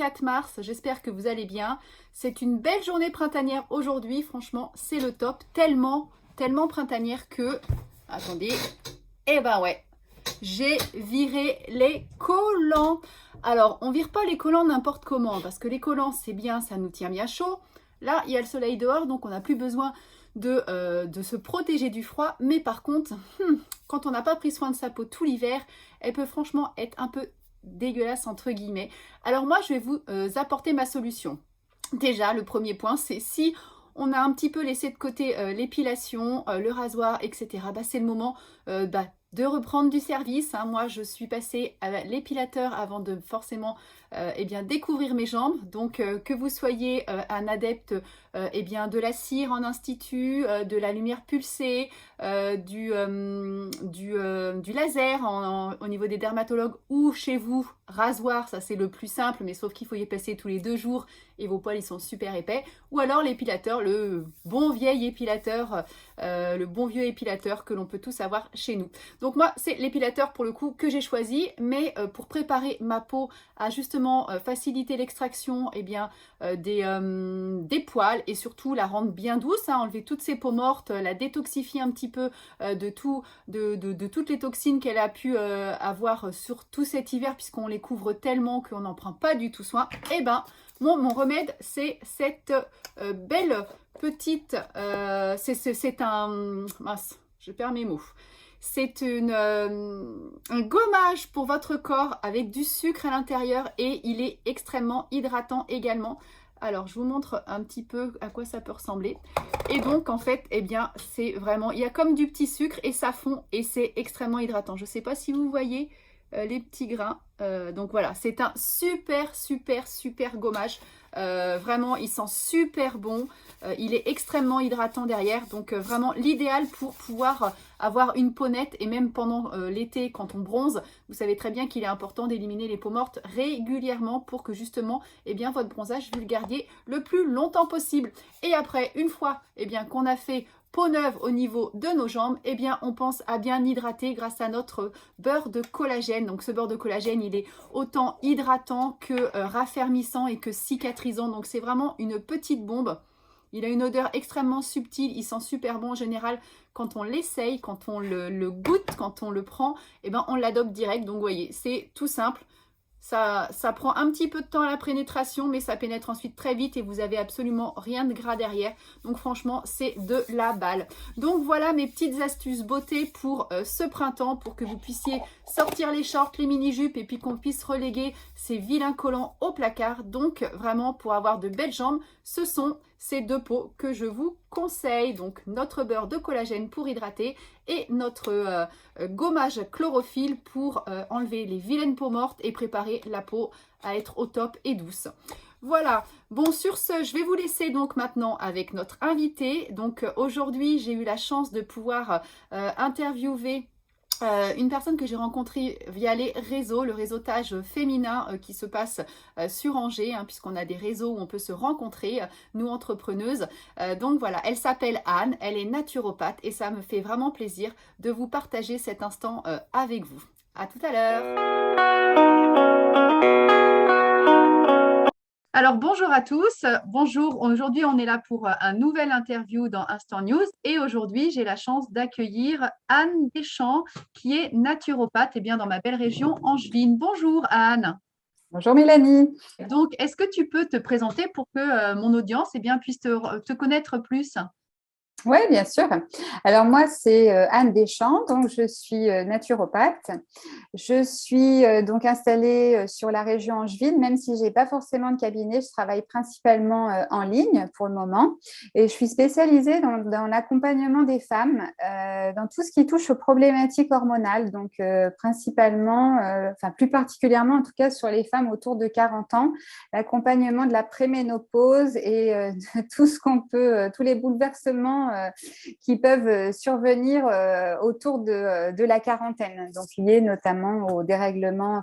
24 mars, j'espère que vous allez bien. C'est une belle journée printanière aujourd'hui, franchement, c'est le top. Tellement, tellement printanière que... Attendez, eh ben ouais, j'ai viré les collants. Alors, on vire pas les collants n'importe comment, parce que les collants, c'est bien, ça nous tient bien chaud. Là, il y a le soleil dehors, donc on n'a plus besoin de se protéger du froid. Mais par contre, quand on n'a pas pris soin de sa peau tout l'hiver, elle peut franchement être un peu dégueulasse entre guillemets. Alors moi, je vais vous apporter ma solution. Déjà, le premier point, c'est si on a un petit peu laissé de côté l'épilation, le rasoir, etc. Bah, c'est le moment de reprendre du service. Hein. Moi, je suis passée à l'épilateur avant de forcément découvrir mes jambes. Donc, que vous soyez un adepte de la cire en institut, de la lumière pulsée, du laser au niveau des dermatologues ou chez vous, rasoir, ça c'est le plus simple, mais sauf qu'il faut y passer tous les 2 jours et vos poils ils sont super épais. Ou alors l'épilateur, le bon vieil épilateur, le bon vieux épilateur que l'on peut tous avoir chez nous. Donc moi, c'est l'épilateur pour le coup que j'ai choisi, mais pour préparer ma peau à justement faciliter l'extraction des poils et surtout la rendre bien douce, hein, enlever toutes ces peaux mortes, la détoxifier un petit peu de toutes les toxines qu'elle a pu avoir sur tout cet hiver puisqu'on les couvre tellement qu'on n'en prend pas du tout soin. Et ben, mon remède, c'est cette belle petite... c'est un... Mince, je perds mes mots. C'est un gommage pour votre corps avec du sucre à l'intérieur et il est extrêmement hydratant également. Alors, je vous montre un petit peu à quoi ça peut ressembler. Et donc, en fait, c'est vraiment... Il y a comme du petit sucre et ça fond et c'est extrêmement hydratant. Je ne sais pas si vous voyez les petits grains. Donc, voilà, c'est un super, super, super gommage. Vraiment, il sent super bon. Il est extrêmement hydratant derrière. Donc, vraiment, l'idéal pour pouvoir avoir une peau nette. Et même pendant l'été, quand on bronze, vous savez très bien qu'il est important d'éliminer les peaux mortes régulièrement pour que justement, votre bronzage, vous le gardiez le plus longtemps possible. Et après, une fois qu'on a fait peau neuve au niveau de nos jambes, on pense à bien hydrater grâce à notre beurre de collagène. Donc ce beurre de collagène, il est autant hydratant que raffermissant et que cicatrisant. Donc c'est vraiment une petite bombe. Il a une odeur extrêmement subtile, il sent super bon en général. Quand on l'essaye, quand on le goûte, quand on le prend, on l'adopte direct. Donc vous voyez, c'est tout simple. Ça prend un petit peu de temps à la pénétration, mais ça pénètre ensuite très vite et vous avez absolument rien de gras derrière. Donc franchement, c'est de la balle. Donc voilà mes petites astuces beauté pour ce printemps, pour que vous puissiez sortir les shorts, les mini-jupes et puis qu'on puisse reléguer ces vilains collants au placard. Donc vraiment, pour avoir de belles jambes, ce sont ces 2 pots que je vous conseille. Donc notre beurre de collagène pour hydrater et notre gommage chlorophylle pour enlever les vilaines peaux mortes et préparer la peau à être au top et douce. Voilà, bon sur ce, je vais vous laisser donc maintenant avec notre invité. Donc aujourd'hui, j'ai eu la chance de pouvoir interviewer une personne que j'ai rencontrée via les réseaux, le réseautage féminin qui se passe sur Angers, hein, puisqu'on a des réseaux où on peut se rencontrer, nous entrepreneuses. Donc voilà, elle s'appelle Anne, elle est naturopathe et ça me fait vraiment plaisir de vous partager cet instant avec vous. À tout à l'heure. Alors bonjour à tous, bonjour, aujourd'hui on est là pour un nouvel interview dans Instant News et aujourd'hui j'ai la chance d'accueillir Anne Deschamps qui est naturopathe dans ma belle région angevine. Bonjour Anne. Bonjour Mélanie. Donc est-ce que tu peux te présenter pour que mon audience puisse te connaître plus ? Oui, bien sûr. Alors moi, c'est Anne Deschamps, donc je suis naturopathe. Je suis donc installée sur la région angevine, même si je n'ai pas forcément de cabinet, je travaille principalement en ligne pour le moment. Et je suis spécialisée dans l'accompagnement des femmes, dans tout ce qui touche aux problématiques hormonales, donc principalement, plus particulièrement en tout cas sur les femmes autour de 40 ans, l'accompagnement de la préménopause et de tout ce qu'on peut, tous les bouleversements qui peuvent survenir autour de la quarantaine, donc liés notamment au dérèglement,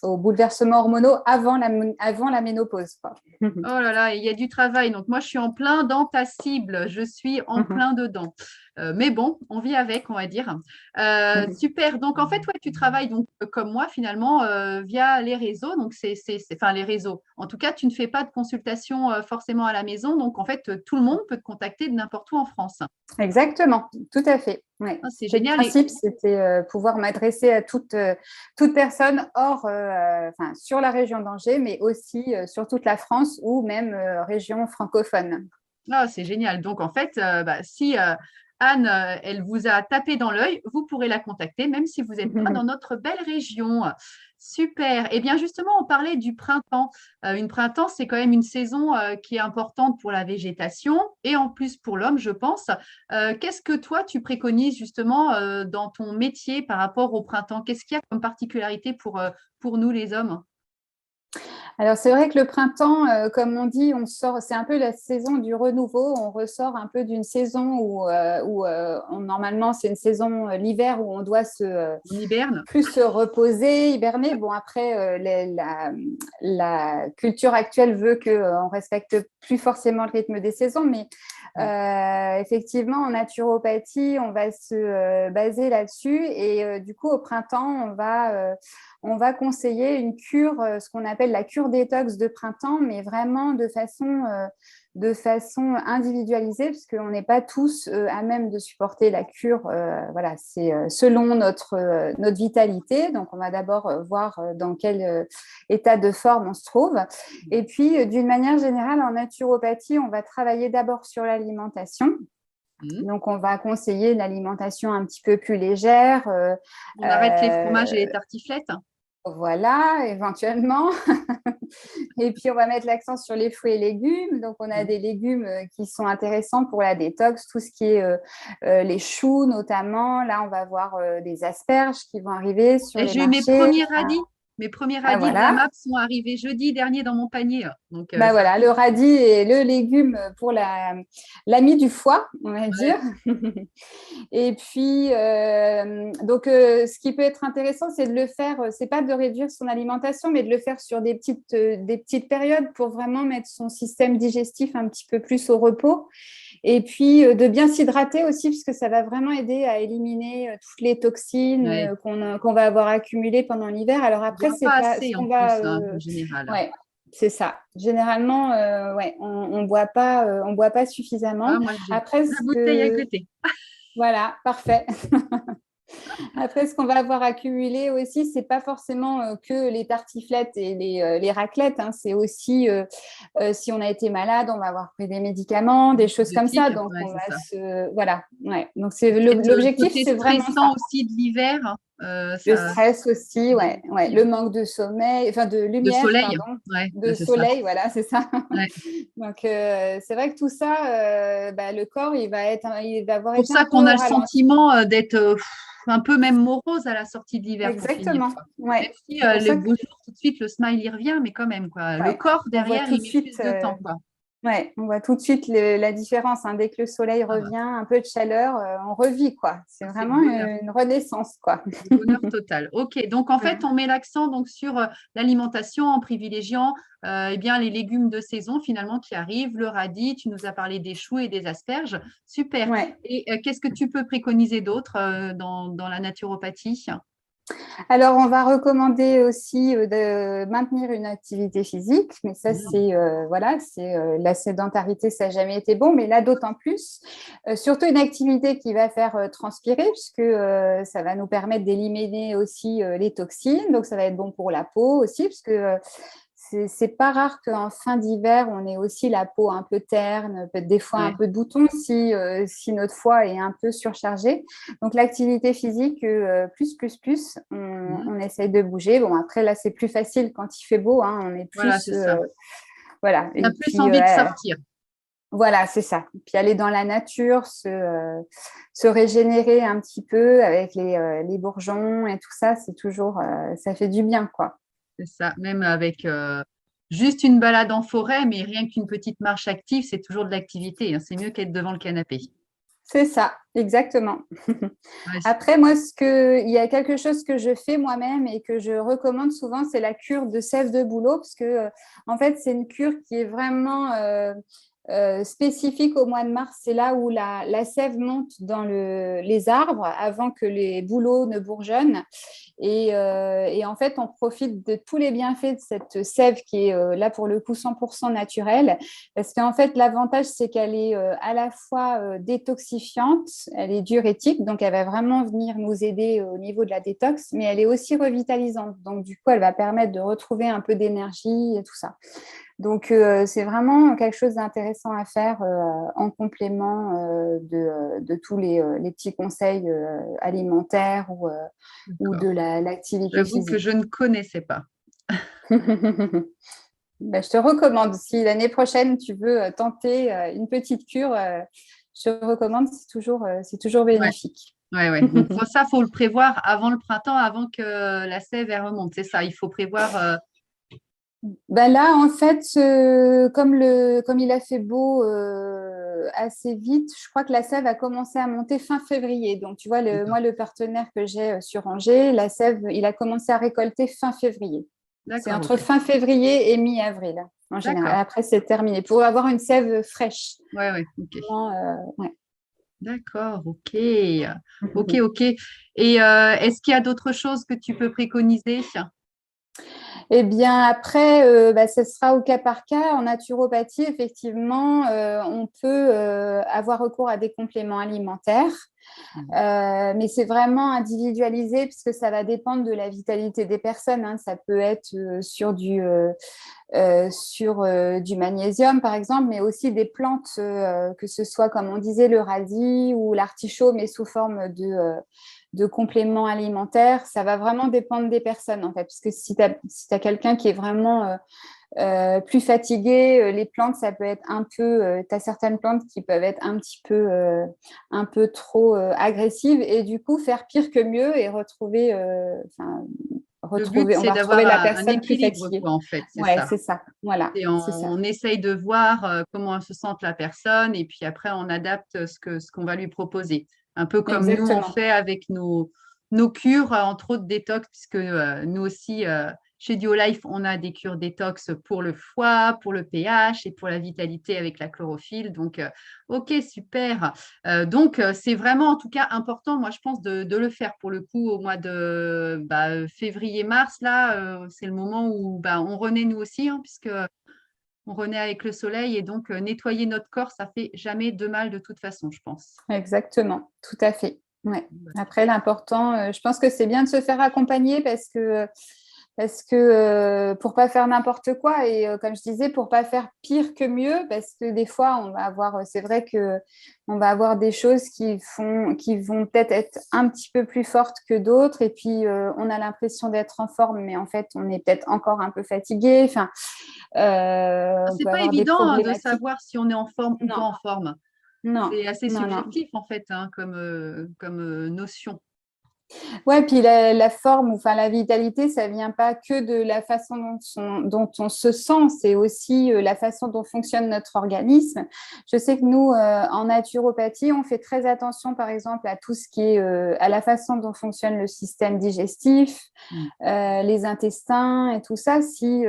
aux bouleversements hormonaux avant la ménopause. Quoi. Oh là là, il y a du travail. Donc moi, je suis en plein dans ta cible. Je suis en plein dedans. Mais bon, on vit avec, on va dire. Super. Donc, en fait, ouais, tu travailles donc, comme moi, finalement, via les réseaux. Donc, enfin, les réseaux. En tout cas, tu ne fais pas de consultation forcément à la maison. Donc, en fait, tout le monde peut te contacter de n'importe où en France. Exactement, tout à fait. Ouais. Ah, c'est Le génial. principe, c'était pouvoir m'adresser à toute personne enfin, sur la région d'Angers, mais aussi sur toute la France ou même région francophone. Ah, c'est génial. Donc, en fait, si Anne, elle vous a tapé dans l'œil, vous pourrez la contacter, même si vous n'êtes pas dans notre belle région. Super. Eh bien, justement, on parlait du printemps. Une printemps, c'est quand même une saison qui est importante pour la végétation et en plus pour l'homme, je pense. Qu'est-ce que toi, tu préconises justement dans ton métier par rapport au printemps? Qu'est-ce qu'il y a comme particularité pour nous, les hommes? Alors, c'est vrai que le printemps, comme on dit, on sort, c'est un peu la saison du renouveau. On ressort un peu d'une saison normalement, c'est une saison, l'hiver, où on doit On hiberne? plus se reposer, hiberner. Bon, après, la culture actuelle veut qu'on respecte plus forcément le rythme des saisons, mais effectivement, en naturopathie, on va se baser là-dessus. Et du coup, au printemps, on va conseiller une cure, ce qu'on appelle la cure détox de printemps, mais vraiment de façon individualisée, parce qu'on n'est pas tous à même de supporter la cure. Voilà, c'est selon notre vitalité. Donc, on va d'abord voir dans quel état de forme on se trouve. Et puis, d'une manière générale, en naturopathie, on va travailler d'abord sur l'alimentation. Donc, on va conseiller une alimentation un petit peu plus légère. On arrête les fromages et les tartiflettes? Voilà, éventuellement. Et puis, on va mettre l'accent sur les fruits et légumes. Donc, on a des légumes qui sont intéressants pour la détox, tout ce qui est les choux notamment. Là, on va avoir des asperges qui vont arriver sur Et les j'ai eu mes marchés. premiers radis. Mes premiers Ah, radis de la voilà. MAP sont arrivés jeudi dernier dans mon panier. Donc, Ben voilà, le radis est le légume pour l'ami du foie, on va dire. Et puis, ce qui peut être intéressant, c'est de le faire, c'est pas de réduire son alimentation, mais de le faire sur des petites périodes pour vraiment mettre son système digestif un petit peu plus au repos. Et puis, de bien s'hydrater aussi, parce que ça va vraiment aider à éliminer toutes les toxines qu'on va avoir accumulées pendant l'hiver. Alors après, boit c'est pas pas ce assez en qu'on plus, va… en général. ouais, c'est ça. Généralement, on boit pas suffisamment. Ah, moi, j'ai Après, la bouteille à côté. voilà, parfait. Après, ce qu'on va avoir accumulé aussi, c'est pas forcément que les tartiflettes et les raclettes, hein. C'est aussi, si on a été malade, on va avoir pris des médicaments, des choses comme ça. Antibiotiques, Donc, ouais, on c'est va ça. voilà. Ouais. Donc, c'est Peut-être le l'objectif, côté c'est vraiment ça. stressant aussi de l'hiver, Le stress aussi, aussi, le manque de sommeil, enfin de de lumière, soleil. pardon, Ouais, de c'est ça. soleil, voilà, c'est ça. Ouais. Donc, c'est vrai que tout ça, le corps, il va avoir Pour été ça un peu qu'on a au le ralenti. sentiment d'être un peu même morose à la sortie de l'hiver pour finir, Exactement, quoi. Même ouais. si C'est pour les ça que, beaux jours, tout de suite, le smile, il revient, mais quand même, quoi. Le ouais, corps, on voit derrière, tout il de met suite, plus de temps, quoi. on voit tout de suite la différence, hein. Dès que le soleil Ah, revient, un peu de chaleur, on revit, quoi. C'est c'est le vraiment bonheur. une renaissance, quoi. Le bonheur total. Ok, donc en Ouais. fait, on met l'accent donc sur l'alimentation en privilégiant eh bien, les légumes de saison finalement qui arrivent, le radis, tu nous as parlé des choux et des asperges. Super. Ouais. Et qu'est-ce que tu peux préconiser d'autre dans la naturopathie? Alors, on va recommander aussi de maintenir une activité physique, mais ça, Mm. la sédentarité, ça n'a jamais été bon, mais là, d'autant plus. Surtout une activité qui va faire transpirer, puisque ça va nous permettre d'éliminer aussi les toxines, donc ça va être bon pour la peau aussi, puisque c'est pas rare qu'en fin d'hiver, on ait aussi la peau un peu terne, peut-être des fois un Ouais. peu de boutons si notre foie est un peu surchargé. Donc, l'activité physique, on essaye de bouger. Bon, après, là, c'est plus facile quand il fait beau, hein, on est Voilà, plus… c'est ça. voilà. On Et a plus puis, envie de sortir. voilà, c'est ça. Puis, aller dans la nature, se régénérer un petit peu avec les bourgeons et tout ça, c'est toujours… ça fait du bien, quoi. C'est ça. Même avec juste une balade en forêt, mais rien qu'une petite marche active, c'est toujours de l'activité, hein. C'est mieux qu'être devant le canapé. C'est ça, exactement. Ouais, Après, il y a quelque chose que je fais moi-même et que je recommande souvent, c'est la cure de sève de bouleau, parce que, en fait, c'est une cure qui est vraiment spécifique au mois de mars. C'est là où la sève monte dans les arbres avant que les bouleaux ne bourgeonnent. Et en fait, on profite de tous les bienfaits de cette sève qui est là pour le coup 100% naturelle. Parce qu'en fait, l'avantage, c'est qu'elle est à la fois détoxifiante, elle est diurétique, donc elle va vraiment venir nous aider au niveau de la détox, mais elle est aussi revitalisante. Donc du coup, elle va permettre de retrouver un peu d'énergie et tout ça. Donc, c'est vraiment quelque chose d'intéressant à faire en complément de tous les petits conseils alimentaires ou de l'activité J'avoue que physique. je ne connaissais pas. Ben, je te recommande, si l'année prochaine tu veux tenter une petite cure, je te recommande, c'est toujours Ouais, bénéfique. ouais, ouais. Donc, ça, faut le prévoir avant le printemps, avant que la sève elle remonte. C'est ça, il faut prévoir. Ben là, en fait, comme il a fait beau assez vite, je crois que la sève a commencé à monter fin février. Donc, tu vois, D'accord, moi, le partenaire que j'ai sur Angers, la sève, il a commencé à récolter fin février. C'est d'accord, entre ok. fin février et mi-avril, en général. D'accord. Après, c'est terminé. Pour avoir une sève fraîche. Ouais, ouais, ok. Vraiment, ouais. D'accord, ok. Ok, ok. Et est-ce qu'il y a d'autres choses que tu peux préconiser? Eh bien, après, ce sera au cas par cas. En naturopathie, effectivement, on peut avoir recours à des compléments alimentaires. Mais c'est vraiment individualisé puisque ça va dépendre de la vitalité des personnes, hein. Ça peut être sur du magnésium, par exemple, mais aussi des plantes, que ce soit, comme on disait, le radis ou l'artichaut, mais sous forme de compléments alimentaires. Ça va vraiment dépendre des personnes, en fait, parce que si tu as quelqu'un qui est vraiment plus fatigué, les plantes, ça peut être un peu, tu as certaines plantes qui peuvent être un peu trop agressives et du coup faire pire que mieux et Le but, on c'est va d'avoir retrouver la un personne plus équilibre, fatiguée. quoi, en fait, c'est Ouais, ça. c'est ça. Voilà, Et c'est ça. on essaye de voir comment se sent la personne et puis après, on adapte ce qu'on va lui proposer. Un peu comme nous, on Exactement. fait avec nos cures, entre autres détox, puisque nous aussi, chez DioLife, on a des cures détox pour le foie, pour le pH et pour la vitalité avec la chlorophylle. Donc, ok, super. Donc, c'est vraiment en tout cas important, moi, je pense, de le faire pour le coup au mois de février-mars. Là, c'est le moment où on renaît nous aussi, hein, puisque on renaît avec le soleil et donc nettoyer notre corps, ça fait jamais de mal de toute façon, je pense. Exactement. Tout à fait. Ouais. Après, l'important, je pense que c'est bien de se faire accompagner parce que pour pas faire n'importe quoi et comme je disais, pour pas faire pire que mieux, parce que des fois, c'est vrai que on va avoir des choses qui vont peut-être être un petit peu plus fortes que d'autres et puis on a l'impression d'être en forme, mais en fait, on est peut-être encore un peu fatigué. Enfin, on C'est peut pas avoir des évident hein, de problématiques. savoir si on est en forme ou pas Non, en forme. non, C'est assez non, non. subjectif en fait hein, comme notion. Ouais, puis la forme, enfin la vitalité, ça vient pas que de la façon dont on se sent, c'est aussi la façon dont fonctionne notre organisme. Je sais que nous, en naturopathie, on fait très attention, par exemple, à tout ce qui est à la façon dont fonctionne le système digestif, Mm. les intestins et tout ça. Si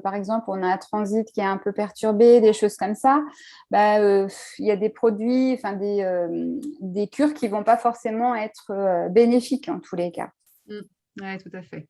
par exemple, on a un transit qui est un peu perturbé, des choses comme ça, il y a des produits, enfin des cures qui vont pas forcément être bénéfiques en tous les cas. Mm. Ouais, tout à fait.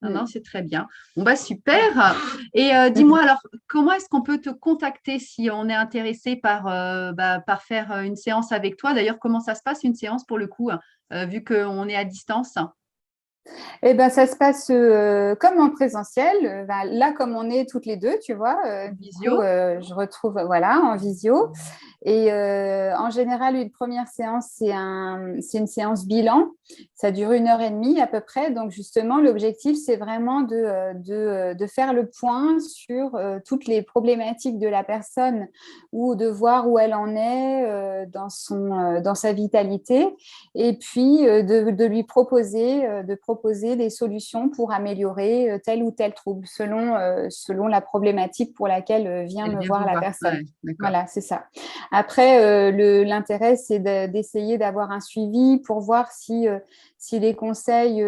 Non, non, Mm. c'est très bien. Bon, bah super. Et dis-moi alors, comment est-ce qu'on peut te contacter si on est intéressé par faire une séance avec toi? D'ailleurs, comment ça se passe une séance pour le coup, vu qu'on est à distance? Eh ben, ça se passe comme en présentiel. Là, comme on est toutes les deux, tu vois, du coup, Visio? je retrouve voilà, en visio. Et en général, une première séance, c'est une séance bilan. Ça dure 1 heure et demie à peu près. Donc, justement, l'objectif, c'est vraiment de faire le point sur toutes les problématiques de la personne ou de voir où elle en est dans sa vitalité. Et puis, de lui proposer des solutions pour améliorer tel ou tel trouble selon la problématique pour laquelle vient Elle me vient voir vous la voir. personne. Ouais, d'accord. Voilà, c'est ça. Après, l'intérêt, c'est d'essayer d'avoir un suivi pour voir si les conseils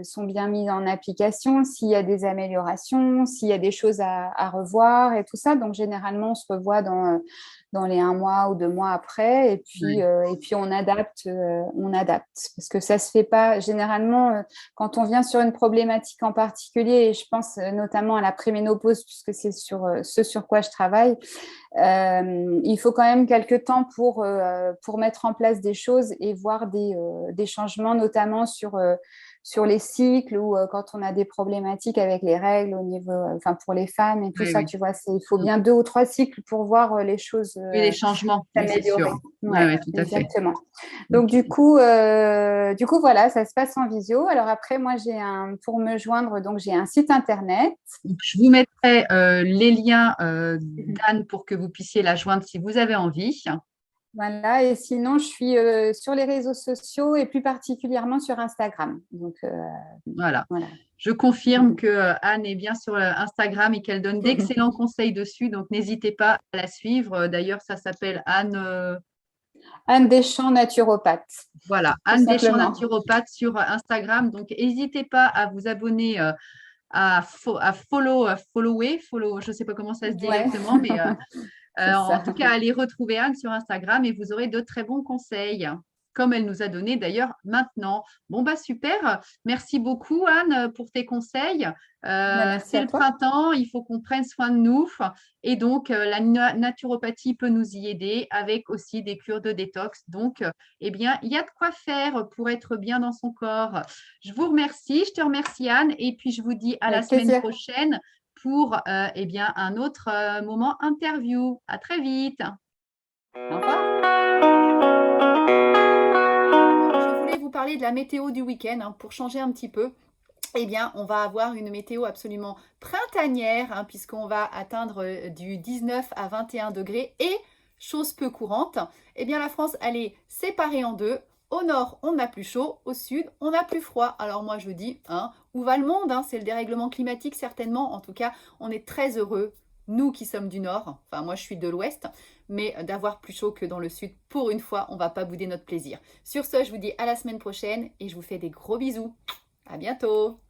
sont bien mis en application, s'il y a des améliorations, s'il y a des choses à revoir et tout ça. Donc, généralement, on se revoit dans les 1 mois ou 2 mois après. Et puis on adapte. Parce que ça ne se fait pas généralement quand on vient sur une problématique en particulier, et je pense notamment à la préménopause, puisque c'est sur ce sur quoi je travaille. Il faut quand même quelques temps pour mettre en place des choses et voir des changements, notamment sur les cycles ou quand on a des problématiques avec les règles au niveau, enfin pour les femmes et tout ça, tu vois, il faut bien 2 ou 3 cycles pour voir les choses Oui, les changements, oui, c'est s'améliorer. sûr. Oui, tout à fait. Exactement. Donc du coup, voilà, ça se passe en visio. Alors après, moi, pour me joindre, donc j'ai un site internet. Donc, je vous mettrai les liens d'Anne pour que vous puissiez la joindre si vous avez envie. Voilà, et sinon, je suis sur les réseaux sociaux et plus particulièrement sur Instagram. Donc, voilà. voilà. Je confirme que Anne est bien sur Instagram et qu'elle donne d'excellents conseils dessus. Donc, n'hésitez pas à la suivre. D'ailleurs, ça s'appelle Anne. Anne Deschamps, naturopathe. Voilà, Anne Deschamps, naturopathe sur Instagram. Donc, n'hésitez pas à vous abonner à follower, je ne sais pas comment ça se dit exactement, mais en tout cas, allez retrouver Anne sur Instagram et vous aurez de très bons conseils, comme elle nous a donné d'ailleurs maintenant. Bon, bah super. Merci beaucoup, Anne, pour tes conseils. C'est le printemps, il faut qu'on prenne soin de nous. Et donc, la naturopathie peut nous y aider avec aussi des cures de détox. Donc, eh bien, il y a de quoi faire pour être bien dans son corps. Je vous remercie. Je te remercie, Anne. Et puis, je vous dis à la semaine prochaine pour eh bien, un autre moment interview. À très vite. Au revoir. Je voulais vous parler de la météo du week-end pour changer un petit peu. Eh bien, on va avoir une météo absolument printanière puisqu'on va atteindre du 19 à 21 degrés et, chose peu courante, eh bien la France, elle est séparée en deux. Au nord, on a plus chaud. Au sud, on a plus froid. Alors moi, je dis, où va le monde C'est le dérèglement climatique, certainement. En tout cas, on est très heureux, nous qui sommes du nord. Enfin, moi, je suis de l'ouest. Mais d'avoir plus chaud que dans le sud, pour une fois, on ne va pas bouder notre plaisir. Sur ce, je vous dis à la semaine prochaine et je vous fais des gros bisous. À bientôt!